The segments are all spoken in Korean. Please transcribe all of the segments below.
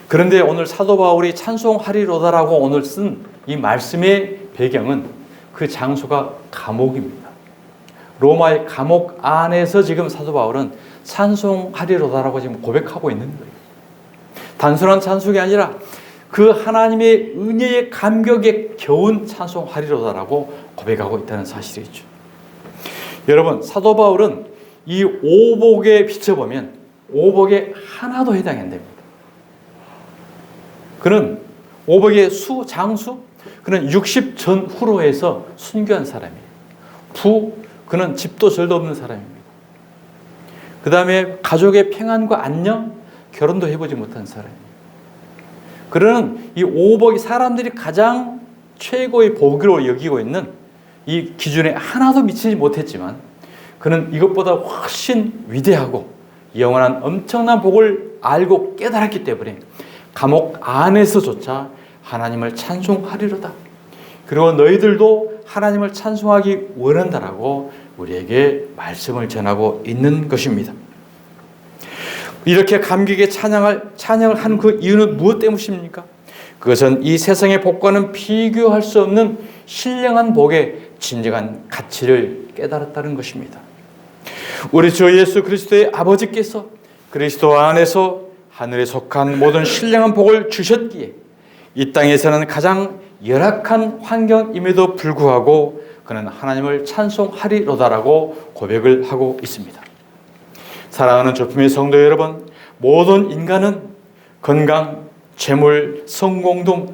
그런데 오늘 사도 바울이 찬송하리로다라고 오늘 쓴 이 말씀의 배경은 그 장소가 감옥입니다. 로마의 감옥 안에서 지금 사도 바울은 찬송하리로다라고 지금 고백하고 있는 거예요. 단순한 찬송이 아니라 그 하나님의 은혜의 감격에 겨운 찬송하리로다라고 고백하고 있다는 사실이죠. 여러분, 사도 바울은 이 오복에 비춰보면 오복에 하나도 해당이 안 됩니다. 그는 오복의 장수, 그는 60 전후로 해서 순교한 사람이에요. 그는 집도 절도 없는 사람입니다. 그 다음에 가족의 평안과 안녕, 결혼도 해보지 못한 사람입니다. 그는 이 오복이 사람들이 가장 최고의 복으로 여기고 있는 이 기준에 하나도 미치지 못했지만 그는 이것보다 훨씬 위대하고 영원한 엄청난 복을 알고 깨달았기 때문에 감옥 안에서조차 하나님을 찬송하리로다. 그리고 너희들도 하나님을 찬송하기 원한다라고 우리에게 말씀을 전하고 있는 것입니다. 이렇게 감격의 찬양을 한 그 이유는 무엇 때문입니까? 그것은 이 세상의 복과는 비교할 수 없는 신령한 복의 진정한 가치를 깨달았다는 것입니다. 우리 주 예수 그리스도의 아버지께서 그리스도 안에서 하늘에 속한 모든 신령한 복을 주셨기에 이 땅에서는 가장 열악한 환경임에도 불구하고 그는 하나님을 찬송하리로다라고 고백을 하고 있습니다. 사랑하는 조품의 성도 여러분, 모든 인간은 건강, 재물, 성공 등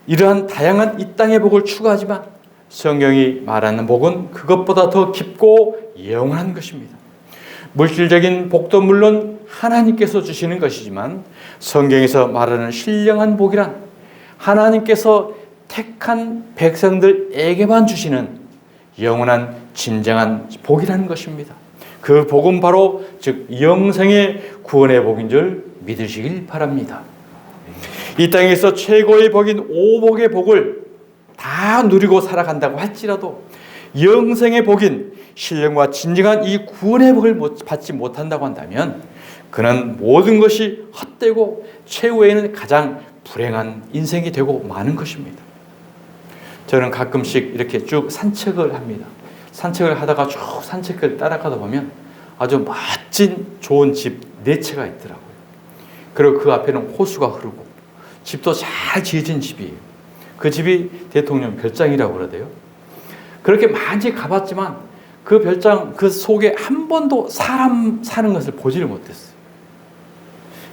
이러한 다양한 이 땅의 복을 추구하지만 성경이 말하는 복은 그것보다 더 깊고 영원한 것입니다. 물질적인 복도 물론 하나님께서 주시는 것이지만 성경에서 말하는 신령한 복이란 하나님께서 택한 백성들에게만 주시는 영원한 진정한 복이라는 것입니다. 그 복은 바로 즉 영생의 구원의 복인 줄 믿으시길 바랍니다. 이 땅에서 최고의 복인 오복의 복을 다 누리고 살아간다고 할지라도 영생의 복인 신령과 진정한 이 구원의 복을 받지 못한다고 한다면 그는 모든 것이 헛되고 최후에는 가장 불행한 인생이 되고 마는 것입니다. 저는 가끔씩 이렇게 쭉 산책을 합니다. 산책을 하다가 쭉 산책을 따라가다 보면 아주 멋진 좋은 집 4채가 있더라고요. 그리고 그 앞에는 호수가 흐르고 집도 잘 지어진 집이에요. 그 집이 대통령 별장이라고 그러대요. 그렇게 많이 가봤지만 그 별장 그 속에 한 번도 사람 사는 것을 보지를 못했어요.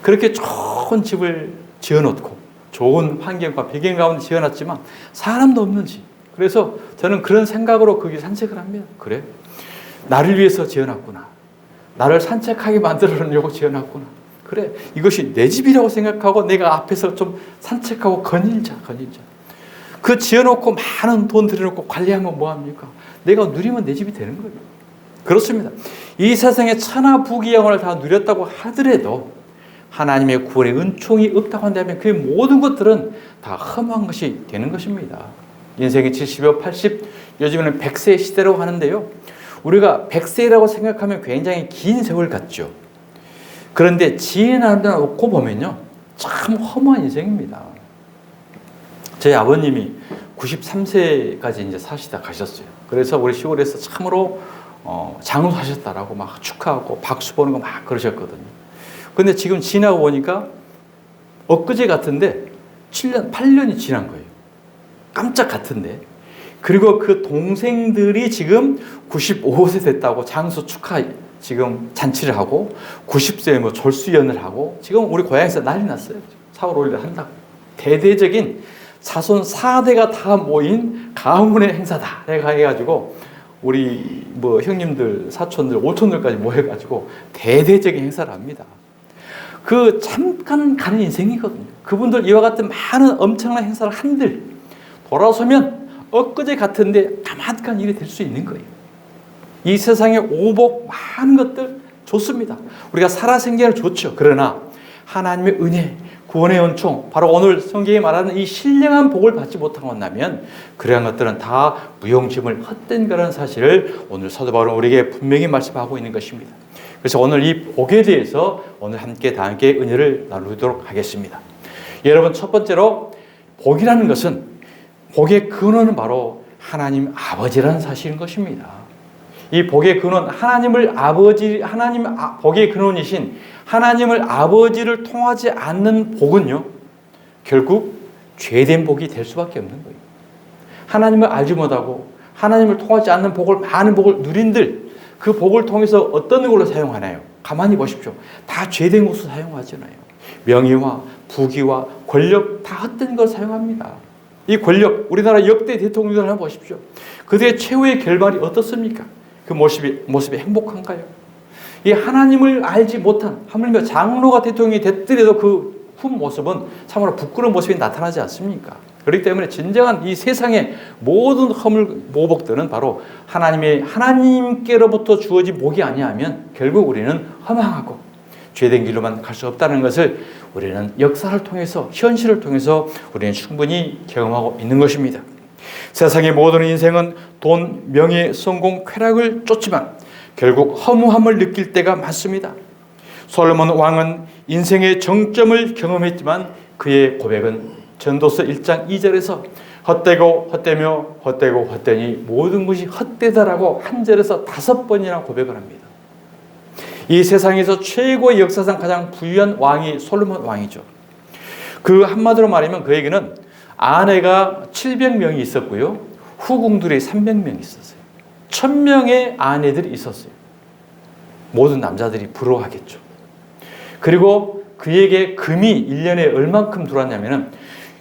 그렇게 좋은 집을 지어놓고 좋은 환경과 배경 가운데 지어놨지만 사람도 없는 집. 그래서 저는 그런 생각으로 거기 산책을 합니다. 그래? 나를 위해서 지어놨구나. 나를 산책하게 만들어놓으려고 지어놨구나. 그래, 이것이 내 집이라고 생각하고 내가 앞에서 좀 산책하고 거닐자. 그 지어놓고 많은 돈 들여놓고 관리하면 뭐합니까? 내가 누리면 내 집이 되는 거예요. 그렇습니다. 이 세상에 천하 부귀영화를 다 누렸다고 하더라도 하나님의 구원의 은총이 없다고 한다면 그 모든 것들은 다 험한 것이 되는 것입니다. 인생이 70여 80, 요즘에는 100세 시대라고 하는데요. 우리가 100세라고 생각하면 굉장히 긴 세월 같죠. 그런데 지나놓고 보면요, 참 험한 인생입니다. 저희 아버님이 93세까지 이제 사시다 가셨어요. 그래서 우리 시골에서 참으로 장수하셨다라고 막 축하하고 박수 보는 거 막 그러셨거든요. 근데 지금 지나고 보니까 엊그제 같은데 7년, 8년이 지난 거예요. 깜짝 같은데. 그리고 그 동생들이 지금 95세 됐다고 장수 축하 지금 잔치를 하고 90세에 뭐 졸수연을 하고 지금 우리 고향에서 난리 났어요. 4월 5일 한다고. 대대적인 자손 4대가 다 모인 가문의 행사다. 내가 해가지고 우리 뭐 형님들, 사촌들, 오촌들까지 모여가지고 대대적인 행사를 합니다. 그 잠깐 가는 인생이거든요. 그분들 이와 같은 많은 엄청난 행사를 한들 돌아서면 엊그제 같은데 까마득한 일이 될 수 있는 거예요. 이 세상에 오복 많은 것들 좋습니다. 우리가 살아생기는 좋죠. 그러나 하나님의 은혜, 구원의 은총, 바로 오늘 성경이 말하는 이 신령한 복을 받지 못하고 나면 그러한 것들은 다 무용지물 헛된 거라는 사실을 오늘 사도 바울은 우리에게 분명히 말씀하고 있는 것입니다. 그래서 오늘 이 복에 대해서 오늘 다 함께 은혜를 나누도록 하겠습니다. 여러분, 첫 번째로 복이라는 것은, 복의 근원은 바로 하나님 아버지라는 사실인 것입니다. 이 복의 근원, 복의 근원이신 하나님을 아버지를 통하지 않는 복은요, 결국 죄된 복이 될 수밖에 없는 거예요. 하나님을 알지 못하고 하나님을 통하지 않는 복을, 많은 복을 누린들, 그 복을 통해서 어떤 걸로 사용하나요? 가만히 보십시오. 다 죄된 것으로 사용하잖아요. 명예와 부귀와 권력, 다 헛된 걸 사용합니다. 이 권력, 우리나라 역대 대통령들 한번 보십시오. 그들의 최후의 결말이 어떻습니까? 그 모습이 행복한가요? 이 하나님을 알지 못한, 하물며 장로가 대통령이 됐더라도 그 후 모습은 참으로 부끄러운 모습이 나타나지 않습니까? 그렇기 때문에 진정한 이 세상의 모든 모복들은 바로 하나님께로부터 주어진 복이 아니하면 결국 우리는 허망하고 죄된 길로만 갈 수 없다는 것을 우리는 역사를 통해서, 현실을 통해서 우리는 충분히 경험하고 있는 것입니다. 세상의 모든 인생은 돈, 명예, 성공, 쾌락을 쫓지만 결국 허무함을 느낄 때가 많습니다. 솔로몬 왕은 인생의 정점을 경험했지만 그의 고백은 전도서 1장 2절에서 헛되고 헛되며 헛되고 헛되니 모든 것이 헛되다라고 한 절에서 5번이나 고백을 합니다. 이 세상에서 최고의 역사상 가장 부유한 왕이 솔로몬 왕이죠. 그 한마디로 말하면 그에게는 아내가 700명이 있었고요, 후궁들이 300명이 있었어요. 1000명의 아내들이 있었어요. 모든 남자들이 부러워하겠죠. 그리고 그에게 금이 1년에 얼만큼 들어왔냐면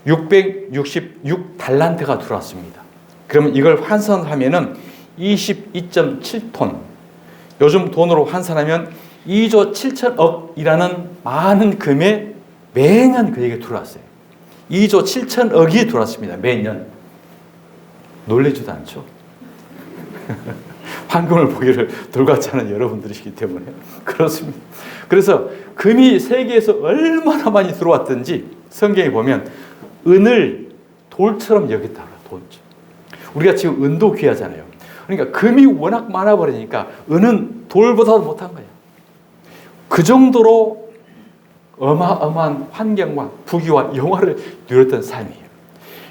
666달란트가 들어왔습니다. 그러면 이걸 환산하면 22.7톤, 요즘 돈으로 환산하면 2조 7천억이라는 많은 금에 매년 그에게 들어왔어요. 2조 7천억이 들어왔습니다. 매년. 놀라지도 않죠? 황금을 보기를 돌같지 않은 여러분들이시기 때문에 그렇습니다. 그래서 금이 세계에서 얼마나 많이 들어왔든지 성경에 보면 은을 돌처럼 여겼다고, 돌처럼. 우리가 지금 은도 귀하잖아요. 그러니까 금이 워낙 많아버리니까 은은 돌보다도 못한 거예요. 그 정도로 어마어마한 환경과 부귀와 영화를 누렸던 삶이에요.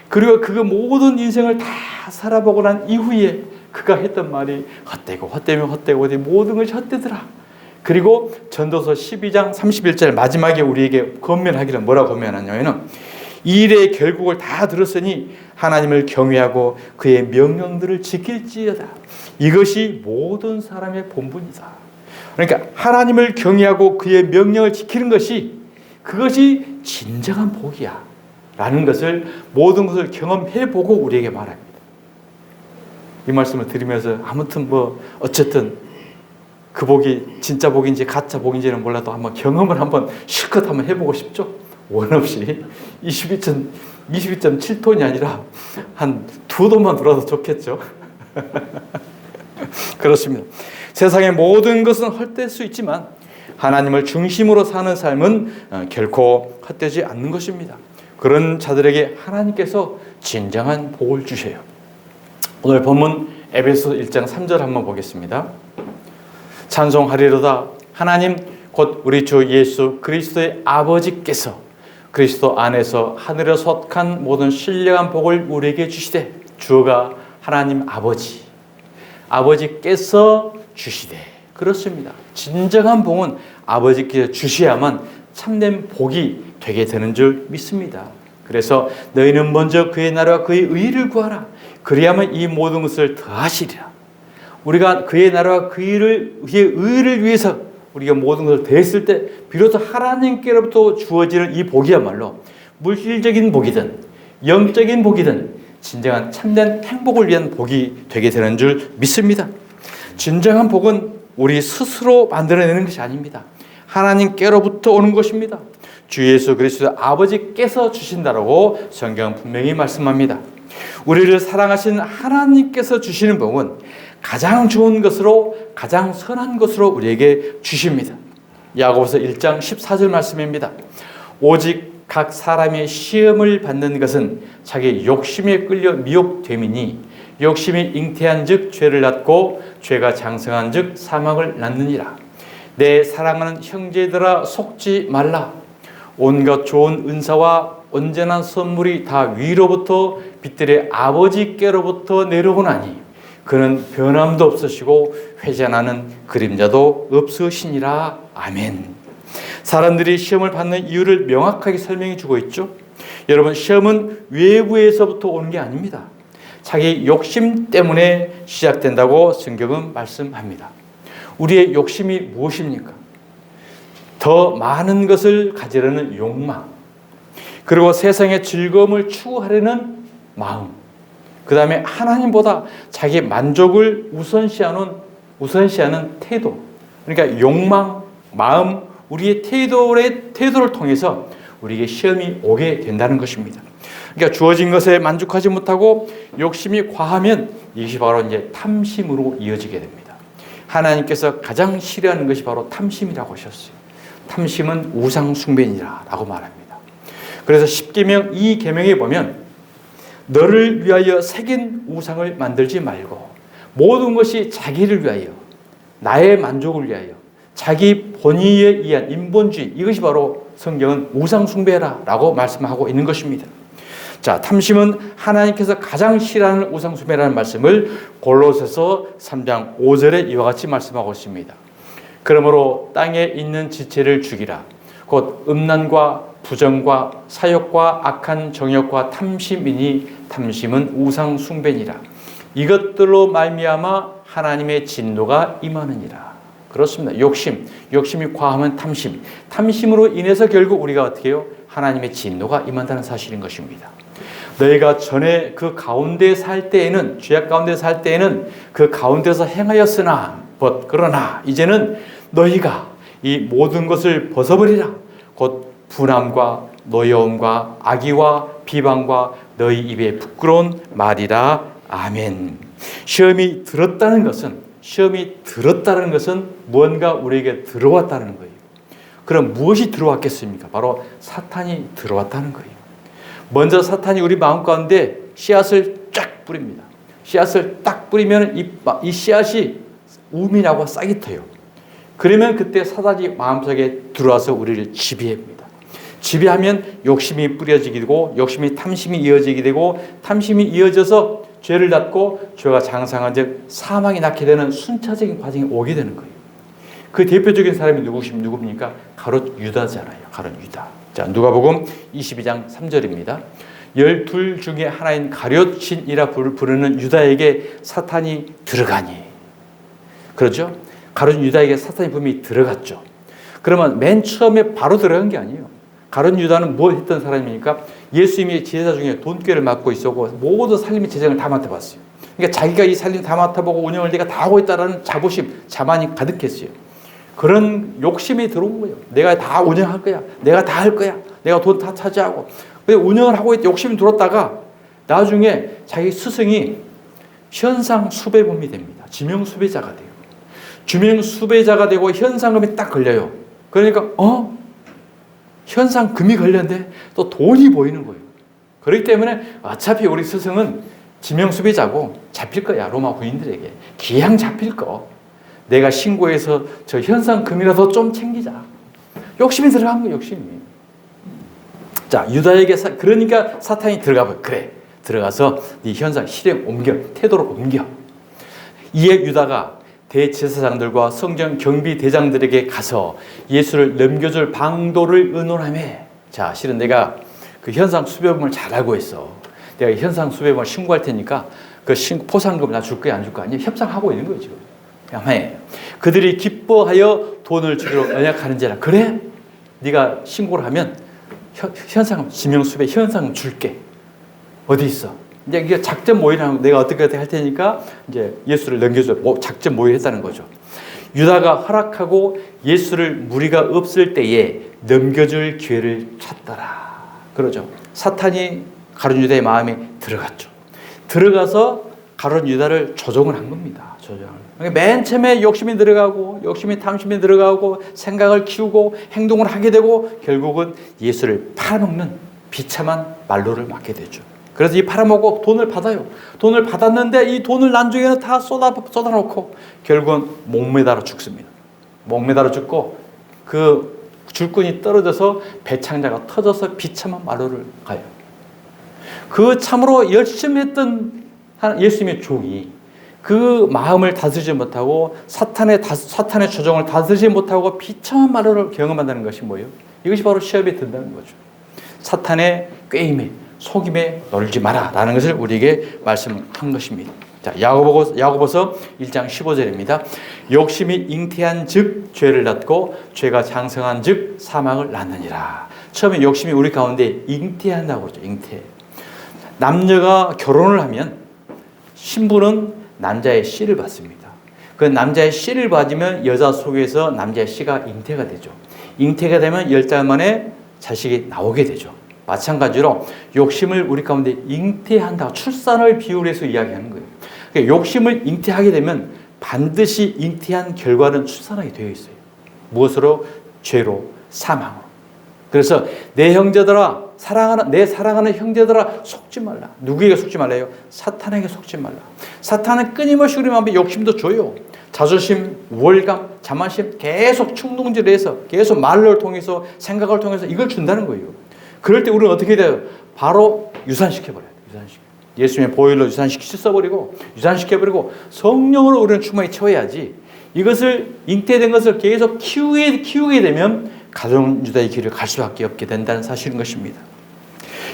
그리고 그 모든 인생을 다 살아보고 난 이후에 그가 했던 말이 헛되고 헛되면 헛되고 모든 것이 헛되더라. 그리고 전도서 12장 31절 마지막에 우리에게 권면하기를 뭐라고 권면하냐면, 이 일의 결국을 다 들었으니 하나님을 경외하고 그의 명령들을 지킬지어다. 이것이 모든 사람의 본분이다. 그러니까 하나님을 경외하고 그의 명령을 지키는 것이, 그것이 진정한 복이야 라는 것을, 모든 것을 경험해보고 우리에게 말합니다. 이 말씀을 드리면서 아무튼 어쨌든 그 복이 진짜 복인지 가짜 복인지는 몰라도 한번 경험을 한번 실컷 한번 해보고 싶죠? 원 없이 22.7톤이 아니라 한 2돈만 들어도 좋겠죠? 그렇습니다. 세상의 모든 것은 헛될 수 있지만 하나님을 중심으로 사는 삶은 결코 헛되지 않는 것입니다. 그런 자들에게 하나님께서 진정한 복을 주셔요. 오늘 본문 에베소 1장 3절 한번 보겠습니다. 찬송하리로다. 하나님 곧 우리 주 예수 그리스도의 아버지께서 그리스도 안에서 하늘에 속한 모든 신령한 복을 우리에게 주시되, 주가 하나님 아버지께서 주시되. 그렇습니다. 진정한 복은 아버지께서 주셔야만 참된 복이 되게 되는 줄 믿습니다. 그래서 너희는 먼저 그의 나라와 그의 의를 구하라. 그리하면 이 모든 것을 더하시리라. 우리가 그의 나라와 그의 의를 위해서 우리가 모든 것을 더했을 때 비로소 하나님께로부터 주어지는 이 복이야말로 물질적인 복이든 영적인 복이든 진정한 참된 행복을 위한 복이 되게 되는 줄 믿습니다. 진정한 복은 우리 스스로 만들어내는 것이 아닙니다. 하나님께로부터 오는 것입니다. 주 예수 그리스도 아버지께서 주신다라고 성경은 분명히 말씀합니다. 우리를 사랑하신 하나님께서 주시는 복은 가장 좋은 것으로, 가장 선한 것으로 우리에게 주십니다. 야고보서 1장 14절 말씀입니다. 오직 각 사람이 시험을 받는 것은 자기 욕심에 끌려 미혹됨이니 욕심이 잉태한 즉 죄를 낳고 죄가 장성한 즉 사망을 낳느니라. 내 사랑하는 형제들아 속지 말라. 온갖 좋은 은사와 온전한 선물이 다 위로부터 빛들의 아버지께로부터 내려오나니 그는 변함도 없으시고 회전하는 그림자도 없으시니라. 아멘. 사람들이 시험을 받는 이유를 명확하게 설명해 주고 있죠. 여러분, 시험은 외부에서부터 오는 게 아닙니다. 자기 욕심 때문에 시작된다고 성경은 말씀합니다. 우리의 욕심이 무엇입니까? 더 많은 것을 가지려는 욕망, 그리고 세상의 즐거움을 추구하려는 마음, 그 다음에 하나님보다 자기 만족을 우선시하는 태도, 그러니까 욕망, 마음, 우리의 태도를 통해서 우리에게 시험이 오게 된다는 것입니다. 그러니까 주어진 것에 만족하지 못하고 욕심이 과하면 이것이 바로 이제 탐심으로 이어지게 됩니다. 하나님께서 가장 싫어하는 것이 바로 탐심이라고 하셨어요. 탐심은 우상 숭배니라라고 말합니다. 그래서 십계명 2계명에 보면 너를 위하여 새긴 우상을 만들지 말고 모든 것이 자기를 위하여, 나의 만족을 위하여, 자기 본의에 의한 인본주의, 이것이 바로 성경은 우상 숭배라라고 말씀하고 있는 것입니다. 자, 탐심은 하나님께서 가장 싫어하는 우상 숭배라는 말씀을 골로새서 3장 5절에 이와 같이 말씀하고 있습니다. 그러므로 땅에 있는 지체를 죽이라. 곧 음란과 부정과 사욕과 악한 정욕과 탐심이니 탐심은 우상 숭배니라. 이것들로 말미암아 하나님의 진노가 임하느니라. 그렇습니다. 욕심이 과하면 탐심, 탐심으로 인해서 결국 우리가 어떻게 해요? 하나님의 진노가 임한다는 사실인 것입니다. 너희가 전에 그 가운데 살 때에는, 죄악 가운데 살 때에는 그 가운데서 행하였으나 그러나 이제는 너희가 이 모든 것을 벗어버리라. 곧 분함과 노여움과 악의와 비방과 너희 입에 부끄러운 말이라. 아멘. 시험이 들었다는 것은 무언가 우리에게 들어왔다는 거예요. 그럼 무엇이 들어왔겠습니까? 바로 사탄이 들어왔다는 거예요. 먼저 사탄이 우리 마음 가운데 씨앗을 쫙 뿌립니다. 씨앗을 딱 뿌리면 이 씨앗이 우민하고 싹이 터요. 그러면 그때 사단이 마음속에 들어와서 우리를 지배합니다. 지배하면 욕심이 뿌려지게 되고, 욕심이 탐심이 이어지게 되고, 탐심이 이어져서 죄를 낳고 죄가 장성한 즉 사망이 낳게 되는 순차적인 과정이 오게 되는 거예요. 그 대표적인 사람이 누굽니까? 가룟 유다잖아요. 가룟 유다. 자, 누가복음 22장 3절입니다. 12 중에 하나인 가룟신이라 부르는 유다에게 사탄이 들어가니. 그렇죠? 가룟 유다에게 사탄이 분명히 들어갔죠. 그러면 맨 처음에 바로 들어간 게 아니에요. 가룟 유다는 뭐 했던 사람입니까? 예수님의 제자 중에 돈꾀를 맡고 있었고 모든 살림의 재정을 다 맡아봤어요. 그러니까 자기가 이 살림 다 맡아보고 운영을 내가 다 하고 있다는 자부심, 자만이 가득했어요. 그런 욕심이 들어온 거예요. 내가 다 운영할 거야. 내가 다 할 거야. 내가 돈 다 차지하고. 운영을 하고 있다 욕심이 들었다가 나중에 자기 스승이 현상 수배범이 됩니다. 지명 수배자가 돼요. 지명 수배자가 되고 현상금이 딱 걸려요. 그러니까 현상금이 걸렸는데 또 돈이 보이는 거예요. 그렇기 때문에 어차피 우리 스승은 지명 수배자고 잡힐 거야. 로마 군인들에게. 기양 잡힐 거. 내가 신고해서 저 현상금이라도 좀 챙기자. 욕심이 들어간 거예요. 욕심이. 자, 유다에게 그러니까 사탄이 들어가 버려. 그래. 들어가서 네 현상 실행 옮겨. 태도를 옮겨. 이에 유다가 대제사장들과 성전 경비 대장들에게 가서 예수를 넘겨줄 방도를 의논하며, 자, 실은 내가 그 현상 수배범을 잘 알고 있어. 내가 현상 수배범을 신고할 테니까 그 포상금을 나 줄 거야, 안 줄 거야? 아니, 협상하고 있는 거예요, 지금. 아멘. 그들이 기뻐하여 돈을 주기로 언약하는지라. 그래? 네가 신고를 하면 현상금, 지명수배 현상금 줄게. 어디 있어? 이제 이게 작전 모의를 내가 어떻게 할 테니까 이제 예수를 넘겨줘. 작전 모의를 했다는 거죠. 유다가 허락하고 예수를 무리가 없을 때에 넘겨줄 기회를 찾더라. 그러죠. 사탄이 가룟 유다의 마음에 들어갔죠. 들어가서 가룟 유다를 조종을 한 겁니다. 맨 처음에 욕심이 들어가고, 욕심이 탐심이 들어가고, 생각을 키우고, 행동을 하게 되고, 결국은 예수를 팔아먹는 비참한 말로를 맞게 되죠. 그래서 이 팔아먹고 돈을 받아요. 돈을 받았는데 이 돈을 나중에는 다 쏟아놓고 결국은 목매달아 죽습니다. 목매달아 죽고 그 줄권이 떨어져서 배창자가 터져서 비참한 마루를 가요. 그 참으로 열심히 했던 예수님의 종이 그 마음을 다스리지 못하고 사탄의 조종을 다스리지 못하고 비참한 마루를 경험한다는 것이 뭐예요? 이것이 바로 시험에 든다는 거죠. 사탄의 꾀임에 속임에 놀지 마라 라는 것을 우리에게 말씀한 것입니다. 자, 야고보서 1장 15절입니다. 욕심이 잉태한 즉 죄를 낳고 죄가 장성한 즉 사망을 낳느니라. 처음에 욕심이 우리 가운데 잉태한다고 그러죠. 잉태. 남녀가 결혼을 하면 신부는 남자의 씨를 받습니다. 그 남자의 씨를 받으면 여자 속에서 남자의 씨가 잉태가 되죠. 잉태가 되면 10달 만에 자식이 나오게 되죠. 마찬가지로 욕심을 우리 가운데 잉태한다. 출산을 비유로 해서 이야기하는 거예요. 그러니까 욕심을 잉태하게 되면 반드시 잉태한 결과는 출산하게 되어 있어요. 무엇으로? 죄로, 사망으로. 그래서 내 형제들아, 내 사랑하는 형제들아 속지 말라. 누구에게 속지 말라요? 사탄에게 속지 말라. 사탄은 끊임없이 우리 마음에 욕심도 줘요. 자존심, 우월감, 자만심 계속 충동질해서 계속 말을 통해서 생각을 통해서 이걸 준다는 거예요. 그럴 때 우리는 어떻게 돼요? 바로 유산시켜버려요. 예수님의 보혈로 유산시켜버리고 성령으로 우리는 충만히 채워야지. 이것을 잉태된 것을 계속 키우게 되면 가정유다의 길을 갈 수밖에 없게 된다는 사실인 것입니다.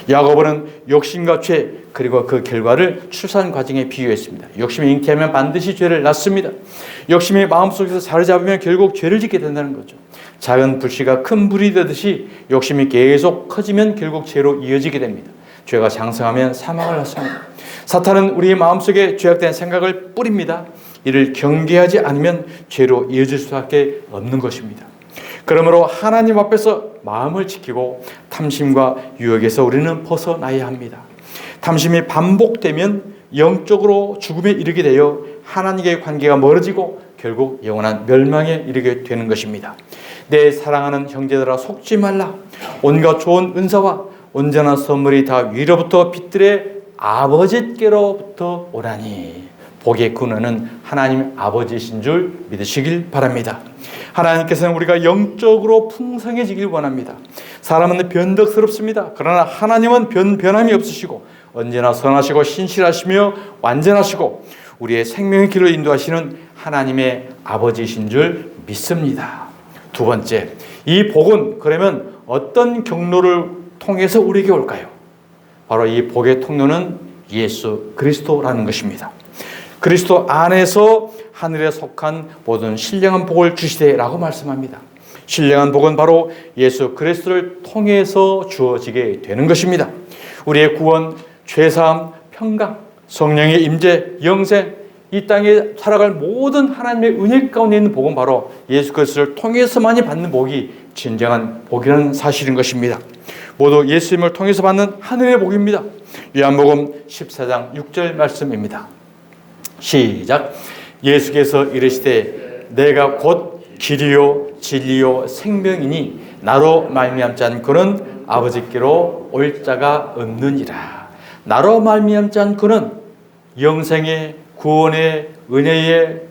야고보는 욕심과 죄 그리고 그 결과를 출산 과정에 비유했습니다. 욕심이 잉태하면 반드시 죄를 낳습니다. 욕심이 마음속에서 자리 잡으면 결국 죄를 짓게 된다는 거죠. 작은 불씨가 큰 불이 되듯이 욕심이 계속 커지면 결국 죄로 이어지게 됩니다. 죄가 장성하면 사망을 낳습니다. 사탄은 우리의 마음속에 죄악된 생각을 뿌립니다. 이를 경계하지 않으면 죄로 이어질 수밖에 없는 것입니다. 그러므로 하나님 앞에서 마음을 지키고 탐심과 유혹에서 우리는 벗어나야 합니다. 탐심이 반복되면 영적으로 죽음에 이르게 되어 하나님과의 관계가 멀어지고 결국 영원한 멸망에 이르게 되는 것입니다. 내 사랑하는 형제들아 속지 말라. 온갖 좋은 은사와 온전한 선물이 다 위로부터 빛들의 아버지께로부터 오라니. 복의 근원은 하나님 아버지이신 줄 믿으시길 바랍니다. 하나님께서는 우리가 영적으로 풍성해지길 원합니다. 사람은 변덕스럽습니다. 그러나 하나님은 변함이 없으시고 언제나 선하시고 신실하시며 완전하시고 우리의 생명의 길로 인도하시는 하나님의 아버지이신 줄 믿습니다. 두 번째, 이 복은 그러면 어떤 경로를 통해서 우리에게 올까요? 바로 이 복의 통로는 예수 그리스도라는 것입니다. 그리스도 안에서 하늘에 속한 모든 신령한 복을 주시되라고 말씀합니다. 신령한 복은 바로 예수 그리스도를 통해서 주어지게 되는 것입니다. 우리의 구원, 죄사함, 평강, 성령의 임재, 영생, 이 땅에 살아갈 모든 하나님의 은혜 가운데 있는 복은 바로 예수 그리스도를 통해서만이 받는 복이 진정한 복이라는 사실인 것입니다. 모두 예수님을 통해서 받는 하늘의 복입니다. 요한복음 14장 6절 말씀입니다. 시작. 예수께서 이르시되 내가 곧 길이요 진리요 생명이니 나로 말미암지 않고는 아버지께로 올 자가 없느니라. 나로 말미암지 않고는 영생의 구원의 은혜의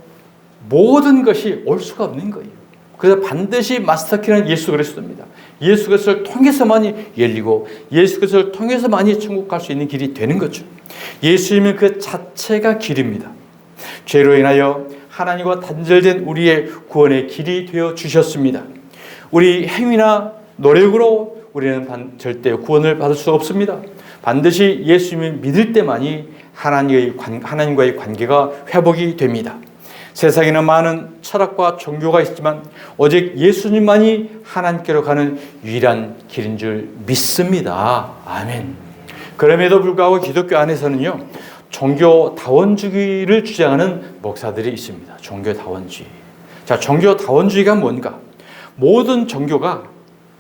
모든 것이 올 수가 없는 거예요. 그래서 반드시 마스터키는 예수 그리스도입니다. 예수 그리스도를 통해서만이 열리고 예수 그리스도를 통해서만이 천국 갈 수 있는 길이 되는 거죠. 예수님은 그 자체가 길입니다. 죄로 인하여 하나님과 단절된 우리의 구원의 길이 되어 주셨습니다. 우리 행위나 노력으로 우리는 절대 구원을 받을 수 없습니다. 반드시 예수님을 믿을 때만이 하나님과의 관계가 회복이 됩니다. 세상에는 많은 철학과 종교가 있지만 오직 예수님만이 하나님께로 가는 유일한 길인 줄 믿습니다. 아멘. 그럼에도 불구하고 기독교 안에서는요, 종교다원주의를 주장하는 목사들이 있습니다. 종교다원주의. 자, 종교다원주의가 뭔가? 모든 종교가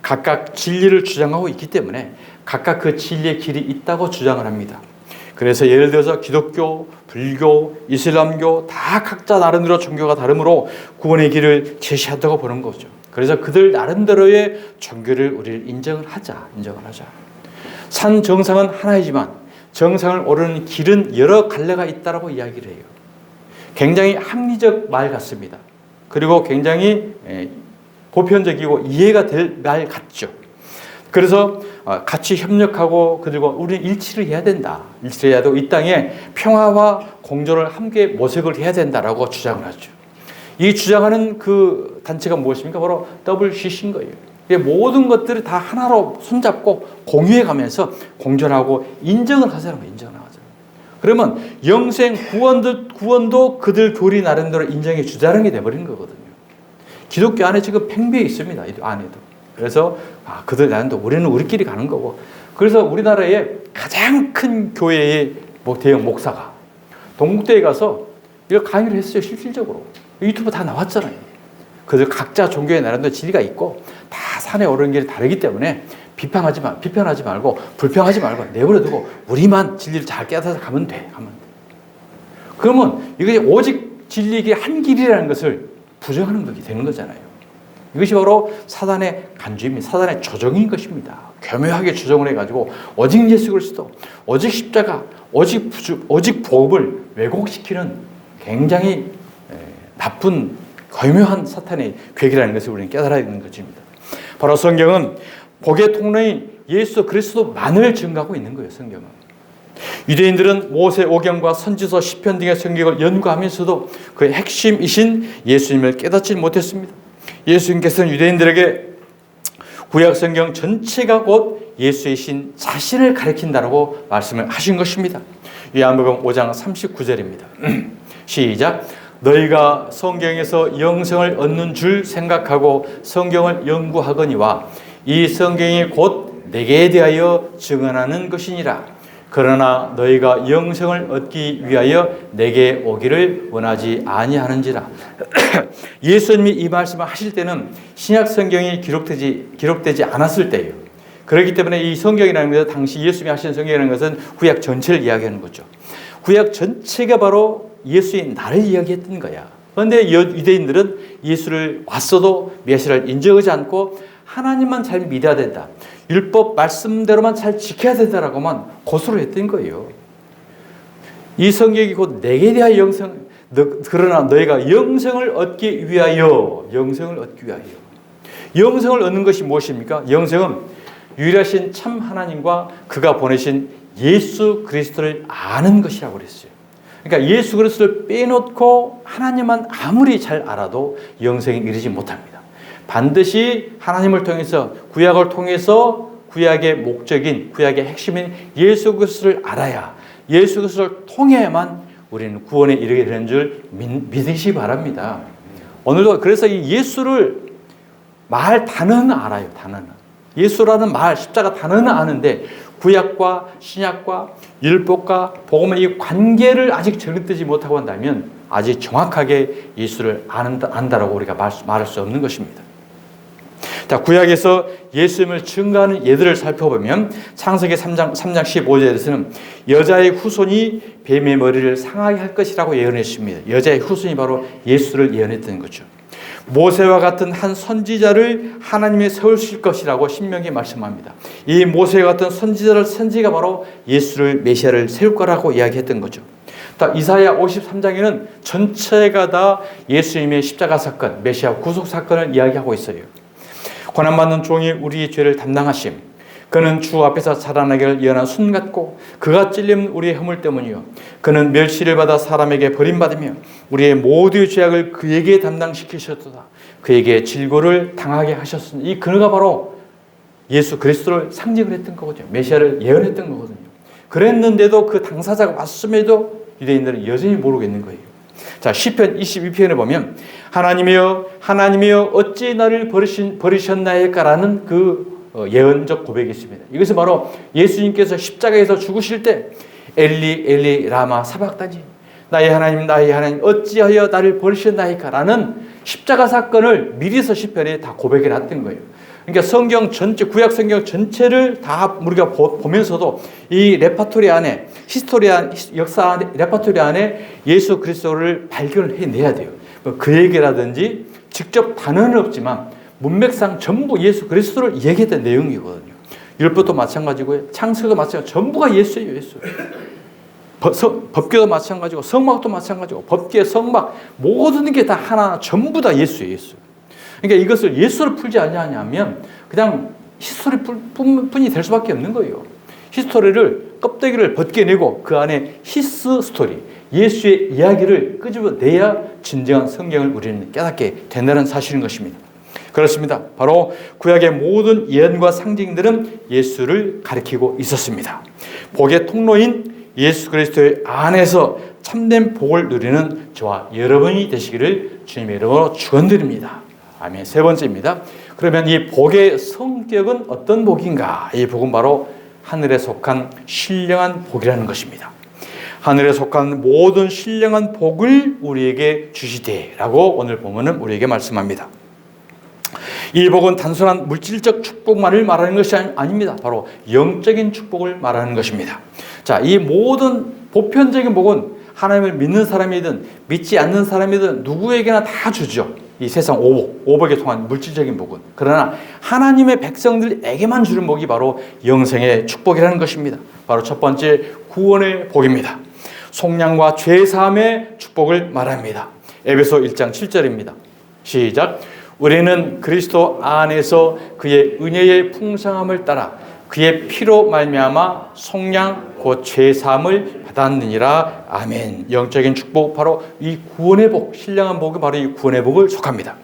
각각 진리를 주장하고 있기 때문에 각각 그 진리의 길이 있다고 주장을 합니다. 그래서 예를 들어서 기독교, 불교, 이슬람교 다 각자 나름대로 종교가 다르므로 구원의 길을 제시한다고 보는 거죠. 그래서 그들 나름대로의 종교를 우리를 인정을 하자. 산 정상은 하나이지만 정상을 오르는 길은 여러 갈래가 있다라고 이야기를 해요. 굉장히 합리적 말 같습니다. 그리고 굉장히 보편적이고 이해가 될 말 같죠. 그래서 같이 협력하고 그리고 우리는 일치를 해야 된다. 일치를 해야 되고 이 땅에 평화와 공존을 함께 모색을 해야 된다라고 주장을 하죠. 이 주장하는 그 단체가 무엇입니까? 바로 WCC인 거예요. 모든 것들을 다 하나로 손잡고 공유해 가면서 공존하고 인정을 하자는 거예요. 인정을 하자. 그러면 영생 구원도 그들 교리 나름대로 인정해 주자는 게 돼버리는 거거든요. 기독교 안에 지금 팽배해 있습니다. 이 안에도. 그래서 그들 나름도 우리는 우리끼리 가는 거고. 그래서 우리나라의 가장 큰 교회의 대형 목사가 동국대에 가서 이걸 강의를 했어요. 실질적으로. 유튜브 다 나왔잖아요. 그들 각자 종교의 나름대로 진리가 있고 다 산에 오르는 길이 다르기 때문에 비판하지 말고 불평하지 말고 내버려두고 우리만 진리를 잘 깨닫아서 가면 돼. 그러면 이것이 오직 진리의 한 길이라는 것을 부정하는 것이 되는 거잖아요. 이것이 바로 사단의 간주입니다. 사단의 조정인 것입니다. 교묘하게 조정을 해가지고 오직 예수 그리스도, 오직 십자가, 오직 복음을 왜곡시키는 굉장히 나쁜 교묘한 사탄의 계획이라는 것을 우리는 깨달아야 되는 것입니다. 바로 성경은 복의 통로인 예수 그리스도만을 증거하고 있는 거예요. 성경은. 유대인들은 모세 오경과 선지서 시편 등의 성경을 연구하면서도 그 핵심이신 예수님을 깨닫지 못했습니다. 예수님께서는 유대인들에게 구약 성경 전체가 곧 예수이신 자신을 가리킨다라고 말씀을 하신 것입니다. 요한복음 5장 39절입니다. 시작. 너희가 성경에서 영생을 얻는 줄 생각하고 성경을 연구하거니와 이 성경이 곧 내게 대하여 증언하는 것이니라. 그러나 너희가 영생을 얻기 위하여 내게 오기를 원하지 아니하는지라. 예수님이 이 말씀을 하실 때는 신약 성경이 기록되지 않았을 때예요. 그렇기 때문에 이 성경이라는 것은 당시 예수님이 하신 성경이라는 것은 구약 전체를 이야기하는 거죠. 구약 전체가 바로 예수의 나를 이야기했던 거야. 그런데 유대인들은 예수를 왔어도 메시아를 인정하지 않고 하나님만 잘 믿어야 된다. 율법 말씀대로만 잘 지켜야 된다라고만 고소를 했던 거예요. 이 성경이 곧 내게 대한 그러나 너희가 영생을 얻기 위하여 영생을 얻는 것이 무엇입니까? 영생은 유일하신 참 하나님과 그가 보내신 예수 그리스도를 아는 것이라고 그랬어요. 그러니까 예수 그리스도를 빼놓고 하나님만 아무리 잘 알아도 영생에 이르지 못합니다. 반드시 하나님을 통해서 구약을 통해서 구약의 목적인 구약의 핵심인 예수 그리스도를 알아야 예수 그리스도를 통해야만 우리는 구원에 이르게 되는 줄 믿으시기 바랍니다. 오늘도 그래서 이 예수를 단어는 알아요. 단어는. 예수라는 말, 십자가 단어는 아는데 구약과 신약과 율법과 복음의 이 관계를 아직 정립되지 못하고 한다면 아직 정확하게 예수를 안다라고 우리가 말할 수 없는 것입니다. 자, 구약에서 예수님을 증거하는 예들을 살펴보면 창세기 3장 15절에서는 여자의 후손이 뱀의 머리를 상하게 할 것이라고 예언했습니다. 여자의 후손이 바로 예수를 예언했던 거죠. 모세와 같은 한 선지자를 하나님이 세우실 것이라고 신명기 말씀합니다. 이 모세와 같은 선지가 바로 예수를 메시아를 세울 거라고 이야기했던 거죠. 이사야 53장에는 전체가 다 예수님의 십자가 사건, 메시아 구속 사건을 이야기하고 있어요. 고난받는 종이 우리의 죄를 담당하심. 그는 주 앞에서 자라나기를 예언한 순 같고 그가 찔린 우리의 허물 때문이요. 그는 멸시를 받아 사람에게 버림받으며 우리의 모두의 죄악을 그에게 담당시키셨도다. 그에게 질고를 당하게 하셨으니 이 그가 바로 예수 그리스도를 상징을 했던 거거든요. 메시아를 예언했던 거거든요. 그랬는데도 그 당사자가 왔음에도 유대인들은 여전히 모르겠는 거예요. 자, 시편 22편에 보면 하나님이여 어찌 나를 버리셨나이까라는 그 예언적 고백이 있습니다. 이것은 바로 예수님께서 십자가에서 죽으실 때 엘리 엘리 라마 사박다니 나의 하나님 어찌하여 나를 버리셨나이까라는 십자가 사건을 미리서 시편에 다 고백해 놨던 거예요. 그러니까 성경 전체, 구약 성경 전체를 다 우리가 보면서도 이 레파토리 안에 역사 레파토리 안에 예수 그리스도를 발견을 해내야 돼요. 그 얘기라든지 직접 단어는 없지만 문맥상 전부 예수 그리스도를 얘기했던 내용이거든요. 율법도 마찬가지고요. 창세기도 마찬가지고 전부가 예수예요. 예수. 법궤도 마찬가지고 성막도 마찬가지고 법궤, 성막 모든 게 다 하나 전부 다 예수예요. 예수. 그러니까 이것을 예수로 풀지 않냐면 그냥 히스토리뿐이 될 수밖에 없는 거예요. 히스토리를 껍데기를 벗겨내고 그 안에 히스 스토리, 예수의 이야기를 끄집어내야 진정한 성경을 우리는 깨닫게 된다는 사실인 것입니다. 그렇습니다. 바로 구약의 모든 예언과 상징들은 예수를 가리키고 있었습니다. 복의 통로인 예수 그리스도의 안에서 참된 복을 누리는 저와 여러분이 되시기를 주님의 이름으로 축원드립니다. 아멘. 세 번째입니다. 그러면 이 복의 성격은 어떤 복인가? 이 복은 바로 하늘에 속한 신령한 복이라는 것입니다. 하늘에 속한 모든 신령한 복을 우리에게 주시되라고 오늘 본문은 우리에게 말씀합니다. 이 복은 단순한 물질적 축복만을 말하는 것이 아닙니다. 바로 영적인 축복을 말하는 것입니다. 자, 이 모든 보편적인 복은 하나님을 믿는 사람이든 믿지 않는 사람이든 누구에게나 다 주죠. 이 세상 오복에 통한 물질적인 복은. 그러나 하나님의 백성들에게만 주는 복이 바로 영생의 축복이라는 것입니다. 바로 첫 번째 구원의 복입니다. 속량과 죄사함의 축복을 말합니다. 에베소 1장 7절입니다. 시작. 우리는 그리스도 안에서 그의 은혜의 풍성함을 따라 그의 피로 말미암아 속량 곧 죄사함을 받았느니라. 아멘. 영적인 축복, 바로 이 구원의 복, 신령한 복이 바로 이 구원의 복을 속합니다.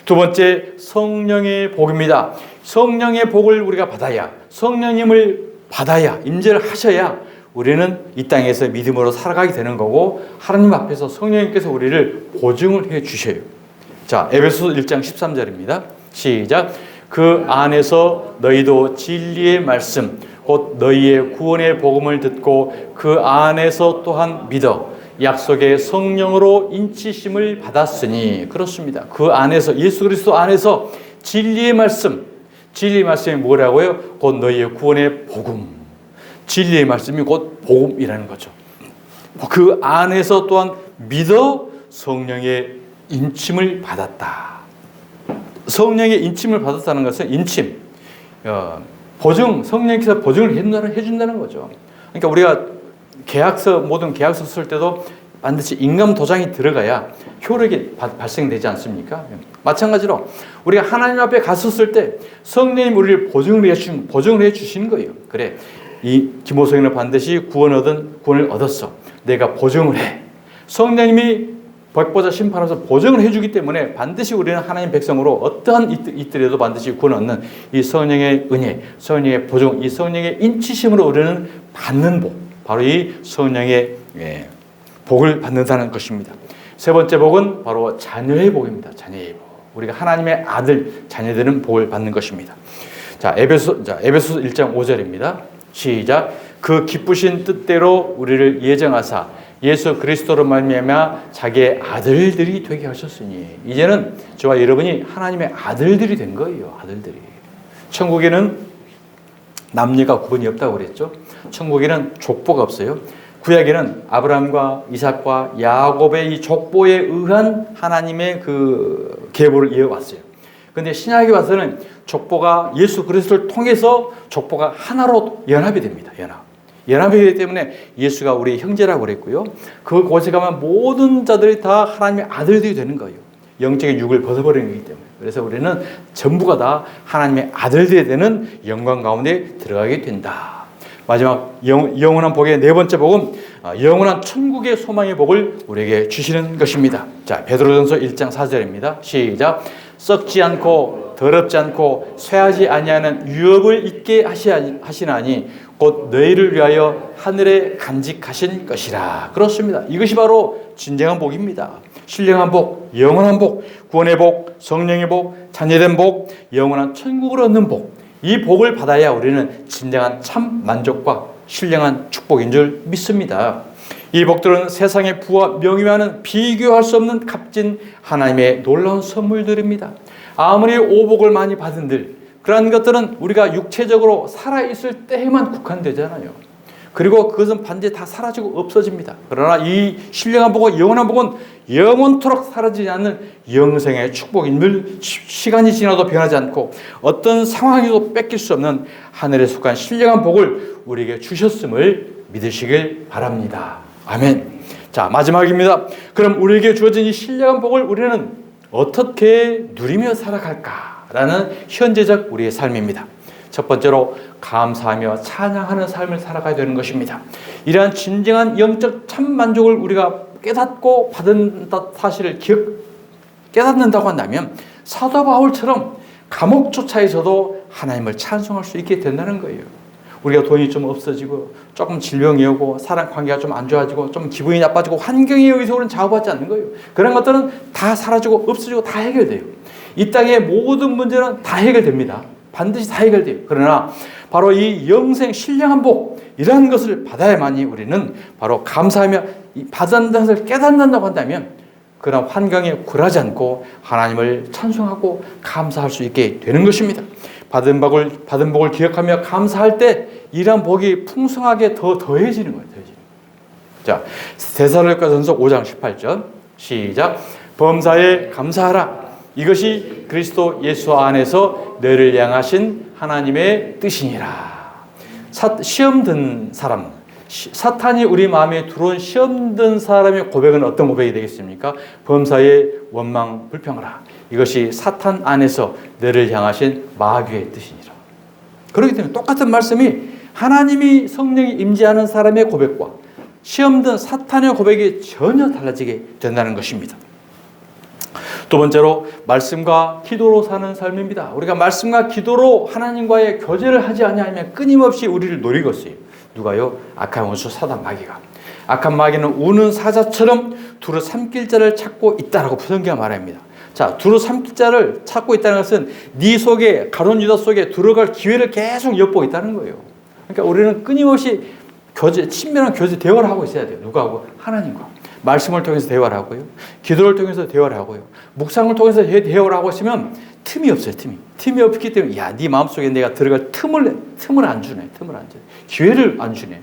두 번째, 성령의 복입니다. 성령의 복을 우리가 받아야, 성령님을 받아야, 임재를 하셔야 우리는 이 땅에서 믿음으로 살아가게 되는 거고, 하나님 앞에서 성령님께서 우리를 보증을 해 주셔요. 자, 에베소 1장 13절입니다. 시작. 그 안에서 너희도 진리의 말씀 곧 너희의 구원의 복음을 듣고 그 안에서 또한 믿어 약속의 성령으로 인치심을 받았으니. 그렇습니다. 그 안에서, 예수 그리스도 안에서 진리의 말씀, 진리의 말씀이 뭐라고요? 곧 너희의 구원의 복음. 진리의 말씀이 곧 복음이라는 거죠. 그 안에서 또한 믿어 성령의 인침을 받았다. 성령의 인침을 받았다는 것은 인침, 보증, 성령께서 보증을 해준다는 거죠. 그러니까 우리가 모든 계약서 쓸 때도 반드시 인감 도장이 들어가야 효력이 발생되지 않습니까? 마찬가지로 우리가 하나님 앞에 갔었을 때 성령님 우리를 보증을 해 주시는 거예요. 그래, 이 디모성이는 반드시 구원을 얻었어. 내가 보증을 해. 성령님이 백보자 심판하면서 보증을 해주기 때문에 반드시 우리는 하나님 백성으로 어떠한 이들에도 반드시 구원 얻는 이 성령의 은혜, 성령의 보증, 이 성령의 인치심으로 우리는 받는 복, 바로 이 성령의 복을 받는다는 것입니다. 세 번째 복은 바로 자녀의 복입니다. 자녀의 복. 우리가 하나님의 아들, 자녀되는 복을 받는 것입니다. 자, 에베소 1장 5절입니다. 시작. 그 기쁘신 뜻대로 우리를 예정하사 예수 그리스도로 말미암아 자기의 아들들이 되게 하셨으니. 이제는 저와 여러분이 하나님의 아들들이 된 거예요. 아들들이. 천국에는 남녀가 구분이 없다고 그랬죠. 천국에는 족보가 없어요. 구약에는 아브라함과 이삭과 야곱의 이 족보에 의한 하나님의 그 계보를 이어왔어요. 그런데 신약에 와서는 족보가 예수 그리스도를 통해서 족보가 하나로 연합이 됩니다. 연합이 되기 때문에 예수가 우리의 형제라고 그랬고요. 그곳에 가면 모든 자들이 다 하나님의 아들들이 되는 거예요. 영적인 육을 벗어버리는 거기 때문에. 그래서 우리는 전부가 다 하나님의 아들들이 되는 영광 가운데 들어가게 된다. 마지막 영원한 복의 네 번째 복은 영원한 천국의 소망의 복을 우리에게 주시는 것입니다. 자, 베드로전서 1장 4절입니다. 시작. 썩지 않고 더럽지 않고 쇠하지 아니하는 유업을 있게 하시나니 곧 너희를 위하여 하늘에 간직하신 것이라. 그렇습니다. 이것이 바로 진정한 복입니다. 신령한 복, 영원한 복, 구원의 복, 성령의 복, 자녀된 복, 영원한 천국을 얻는 복. 이 복을 받아야 우리는 진정한 참 만족과 신령한 축복인 줄 믿습니다. 이 복들은 세상의 부와 명예와는 비교할 수 없는 값진 하나님의 놀라운 선물들입니다. 아무리 오복을 많이 받은들 그러한 것들은 우리가 육체적으로 살아있을 때에만 국한되잖아요. 그리고 그것은 반드시 다 사라지고 없어집니다. 그러나 이 신령한 복과 영원한 복은 영원토록 사라지지 않는 영생의 축복인 줄, 시간이 지나도 변하지 않고 어떤 상황에도 뺏길 수 없는 하늘에 속한 신령한 복을 우리에게 주셨음을 믿으시길 바랍니다. 아멘. 자, 마지막입니다. 그럼 우리에게 주어진 이 신령한 복을 우리는 어떻게 누리며 살아갈까라는 현재적 우리의 삶입니다. 첫 번째로 감사하며 찬양하는 삶을 살아가야 되는 것입니다. 이러한 진정한 영적 참만족을 우리가 깨닫고 받은 사실을 깨닫는다고 한다면 사도 바울처럼 감옥조차에서도 하나님을 찬송할 수 있게 된다는 거예요. 우리가 돈이 좀 없어지고 조금 질병이 오고 사람 관계가 좀 안 좋아지고 좀 기분이 나빠지고 환경에 의해서 우리는 좌우받지 않는 거예요. 그런 것들은 다 사라지고 없어지고 다 해결돼요. 이 땅의 모든 문제는 다 해결됩니다. 반드시 다 해결돼요. 그러나 바로 이 영생 신령한 복 이러한 것을 받아야만이 우리는 바로 감사하며 받은 것을 깨닫는다고 한다면 그런 환경에 굴하지 않고 하나님을 찬송하고 감사할 수 있게 되는 것입니다. 받은 복을 기억하며 감사할 때 이러한 복이 풍성하게 더해지는 거예요. 자, 데살로니가전서 5장 18절 시작. 범사에 감사하라. 이것이 그리스도 예수 안에서 너를 향하신 하나님의 뜻이니라. 시험 든 사람, 사탄이 우리 마음에 들어온 시험 든 사람의 고백은 어떤 고백이 되겠습니까? 범사에 원망 불평하라. 이것이 사탄 안에서 너를 향하신 마귀의 뜻이니라. 그렇기 때문에 똑같은 말씀이 하나님이 성령이 임재하는 사람의 고백과 시험 든 사탄의 고백이 전혀 달라지게 된다는 것입니다. 두 번째로 말씀과 기도로 사는 삶입니다. 우리가 말씀과 기도로 하나님과의 교제를 하지 않으면 끊임없이 우리를 노리고 있어요. 누가요? 악한 원수 사단 마귀가. 악한 마귀는 우는 사자처럼 두루 삼킬 자를 찾고 있다라고 성경이 말합니다. 자, 두루 삼킬 자를 찾고 있다는 것은 네 속에, 가룟 유다 속에 들어갈 기회를 계속 엿보고 있다는 거예요. 그러니까 우리는 끊임없이 친밀한 교제 대화를 하고 있어야 돼요. 누구하고? 하나님과. 말씀을 통해서 대화를 하고요. 기도를 통해서 대화를 하고요. 묵상을 통해서 대화를 하고 있으면 틈이 없어요. 틈이 없기 때문에 네 마음속에 내가 들어갈 틈을 안 주네. 기회를 안 주네.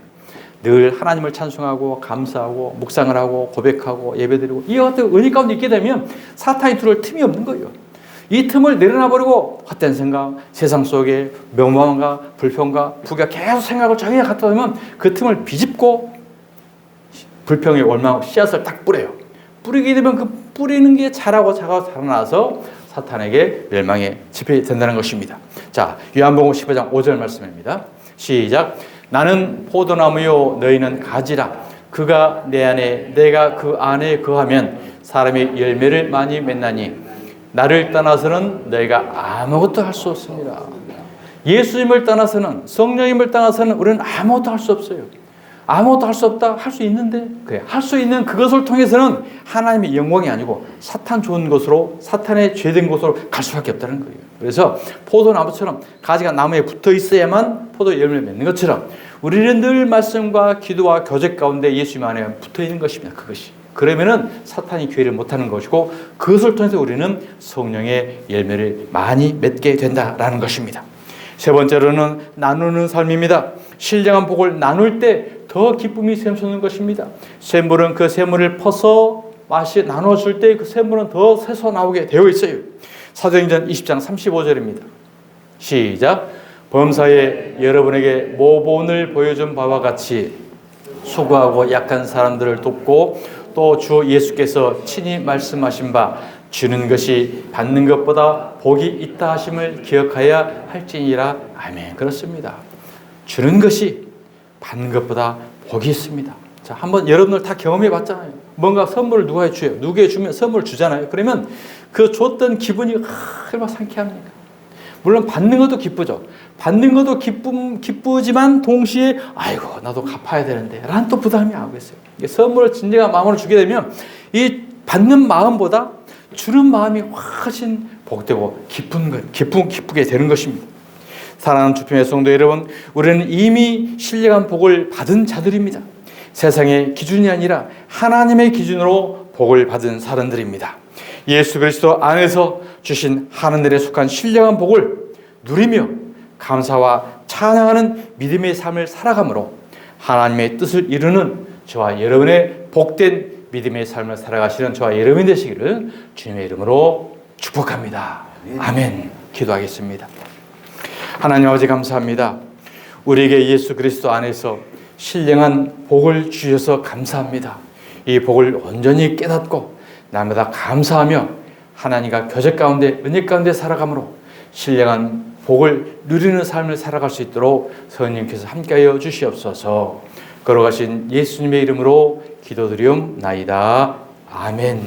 늘 하나님을 찬송하고 감사하고 묵상을 하고 고백하고 예배드리고 이 같은 은혜 가운데 있게 되면 사탄이 들어올 틈이 없는 거예요. 이 틈을 내려놔버리고 헛된 생각, 세상 속에 명망과 불평과 부가 계속 생각을 저기에 갖다 놓으면 그 틈을 비집고 불평의 원망 씨앗을 딱 뿌려요. 뿌리게 되면 그 뿌리는 게 자라나서 사탄에게 멸망의 지폐이 된다는 것입니다. 자, 요한복음 15장 5절 말씀입니다. 시작. 나는 포도나무요 너희는 가지라. 그가 내 안에 내가 그 안에 거하면 사람의 열매를 많이 맺나니 나를 떠나서는 너희가 아무것도 할 수 없습니다. 예수님을 떠나서는 성령님을 떠나서는 우리는 아무것도 할 수 없어요. 아무것도 할 수 없다? 할 수 있는데 그래. 할 수 있는 그것을 통해서는 하나님의 영광이 아니고 사탄 좋은 곳으로 사탄의 죄된 곳으로 갈 수밖에 없다는 거예요. 그래서 포도나무처럼 가지가 나무에 붙어 있어야만 포도 열매를 맺는 것처럼 우리는 늘 말씀과 기도와 교제 가운데 예수님 안에 붙어 있는 것입니다. 그것이. 그러면은 사탄이 기회를 못하는 것이고 그것을 통해서 우리는 성령의 열매를 많이 맺게 된다라는 것입니다. 세 번째로는 나누는 삶입니다. 신령한 복을 나눌 때 더 기쁨이 샘솟는 것입니다. 샘물은 그 샘물을 퍼서 나눠줄 때 그 샘물은 더 새서 나오게 되어 있어요. 사도행전 20장 35절입니다. 시작. 범사에 여러분에게 모본을 보여준 바와 같이 수고하고 약한 사람들을 돕고 또 주 예수께서 친히 말씀하신 바 주는 것이 받는 것보다 복이 있다 하심을 기억하여야 할지니라. 아멘. 그렇습니다. 주는 것이 받는 것보다 복이 있습니다. 자, 한번 여러분들 다 경험해 봤잖아요. 뭔가 선물을 누가 줘요. 누구에게 주면 선물을 주잖아요. 그러면 그 줬던 기분이 얼마나 상쾌합니까? 물론 받는 것도 기쁘죠. 받는 것도 기쁘지만 동시에 아이고 나도 갚아야 되는데 라는 또 부담이 하고 있어요. 선물을 진정한 마음으로 주게 되면 이 받는 마음보다 주는 마음이 훨씬 복되고 기쁘게 되는 것입니다. 사랑하는 주편의 성도 여러분, 우리는 이미 신령한 복을 받은 자들입니다. 세상의 기준이 아니라 하나님의 기준으로 복을 받은 사람들입니다. 예수 그리스도 안에서 주신 하늘에 속한 신령한 복을 누리며 감사와 찬양하는 믿음의 삶을 살아감으로 하나님의 뜻을 이루는 저와 여러분의 복된 믿음의 삶을 살아가시는 저와 여러분이 되시기를 주님의 이름으로 축복합니다. 아멘. 기도하겠습니다. 하나님 아버지 감사합니다. 우리에게 예수 그리스도 안에서 신령한 복을 주셔서 감사합니다. 이 복을 온전히 깨닫고 날마다 감사하며 하나님과 교제 가운데 은혜 가운데 살아감으로 신령한 복을 누리는 삶을 살아갈 수 있도록 성령님께서 함께하여 주시옵소서. 걸어가신 예수님의 이름으로 기도드리옵나이다. 아멘.